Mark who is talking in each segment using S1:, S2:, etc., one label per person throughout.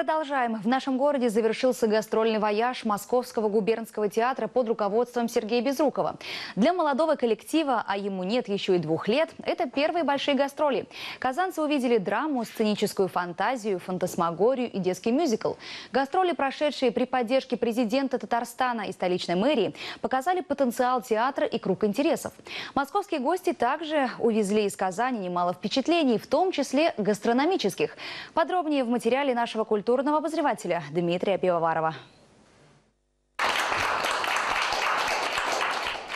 S1: Продолжаем. В нашем городе завершился гастрольный вояж Московского губернского театра под руководством Сергея Безрукова. Для молодого коллектива, а ему нет еще и 2 лет, это первые большие гастроли. Казанцы увидели драму, сценическую фантазию, фантасмагорию и детский мюзикл. Гастроли, прошедшие при поддержке президента Татарстана и столичной мэрии, показали потенциал театра и круг интересов. Московские гости также увезли из Казани немало впечатлений, в том числе гастрономических. Подробнее в материале нашего культурного обозревателя Дмитрия Пивоварова.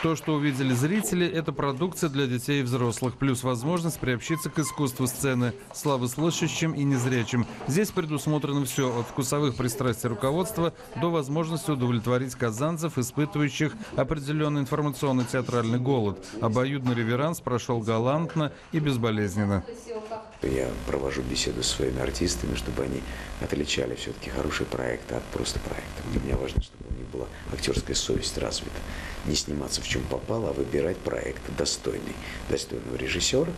S2: То, что увидели зрители, это продукция для детей и взрослых, плюс возможность приобщиться к искусству сцены, слабослышащим и незрячим. Здесь предусмотрено все, от вкусовых пристрастий руководства до возможности удовлетворить казанцев, испытывающих определенный информационный театральный голод. Обоюдный реверанс прошел галантно и безболезненно.
S3: Я провожу беседу со своими артистами, чтобы они отличали все-таки хороший проект от просто проекта. Для меня важно, чтобы у них была актерская совесть развита. Не сниматься в чем попало, а выбирать проект достойный. Достойного режиссера,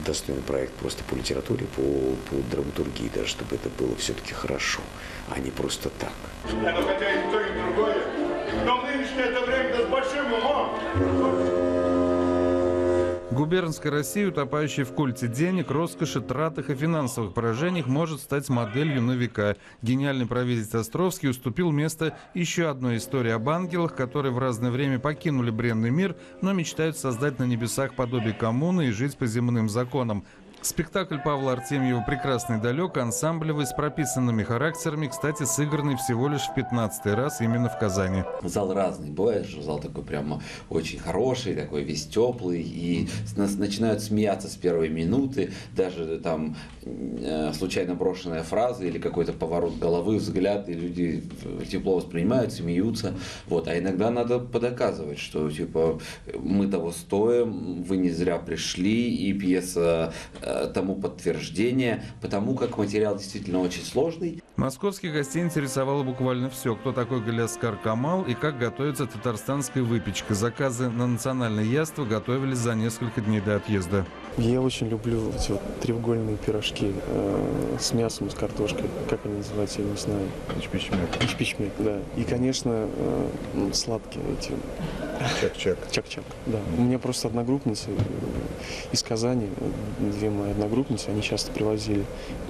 S3: достойный проект просто по литературе, по драматургии, даже чтобы это было все-таки хорошо, а не просто так.
S4: Хотя и то, и другое, но нынешнее это время с большим умом.
S2: Губернская Россия, утопающая в культе денег, роскоши, тратах и финансовых поражениях, может стать моделью на века. Гениальный правитель Островский уступил место еще одной истории об ангелах, которые в разное время покинули бренный мир, но мечтают создать на небесах подобие коммуны и жить по земным законам. Спектакль Павла Артемьева «Прекрасный далек» ансамблевый, с прописанными характерами, кстати, сыгранный всего лишь в 15-й раз именно в Казани.
S5: Зал разный, бывает, что зал такой прямо очень хороший, такой весь теплый, и начинают смеяться с первой минуты, даже там случайно брошенная фраза или какой-то поворот головы, взгляд, и люди тепло воспринимают, смеются. Вот. А иногда надо подоказывать, что типа мы того стоим, вы не зря пришли, и пьеса тому подтверждение, потому как материал действительно очень сложный.
S2: Московских гостей интересовало буквально все. Кто такой Галиаскар Камал и как готовится татарстанская выпечка. Заказы на национальное яство готовились за несколько дней до отъезда.
S6: Я очень люблю эти вот треугольные пирожки с мясом, с картошкой. Как они называются, я не знаю.
S7: Ичпичмек.
S6: Ичпичмек, да. И, конечно, сладкие эти.
S7: Чак-чак.
S6: Чак-чак, да. У меня просто одногруппницы из Казани, 2 мои одногруппницы, они часто привозили,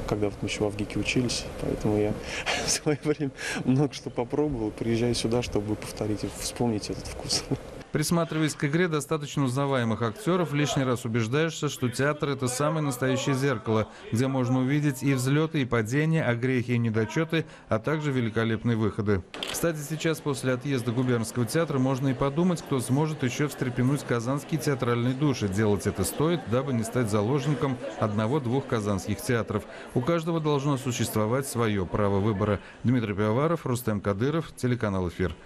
S6: когда вот мы еще в Авгике учились, поэтому я в свое время много что попробовал, приезжаю сюда, чтобы повторить, вспомнить этот вкус.
S2: Присматриваясь к игре достаточно узнаваемых актеров, лишний раз убеждаешься, что театр – это самое настоящее зеркало, где можно увидеть и взлеты, и падения, огрехи и недочеты, а также великолепные выходы. Кстати, сейчас после отъезда губернского театра можно и подумать, кто сможет еще встрепенуть казанские театральные души. Делать это стоит, дабы не стать заложником 1-2 казанских театров. У каждого должно существовать свое право выбора. Дмитрий Пивоваров, Рустем Кадыров, телеканал «Эфир».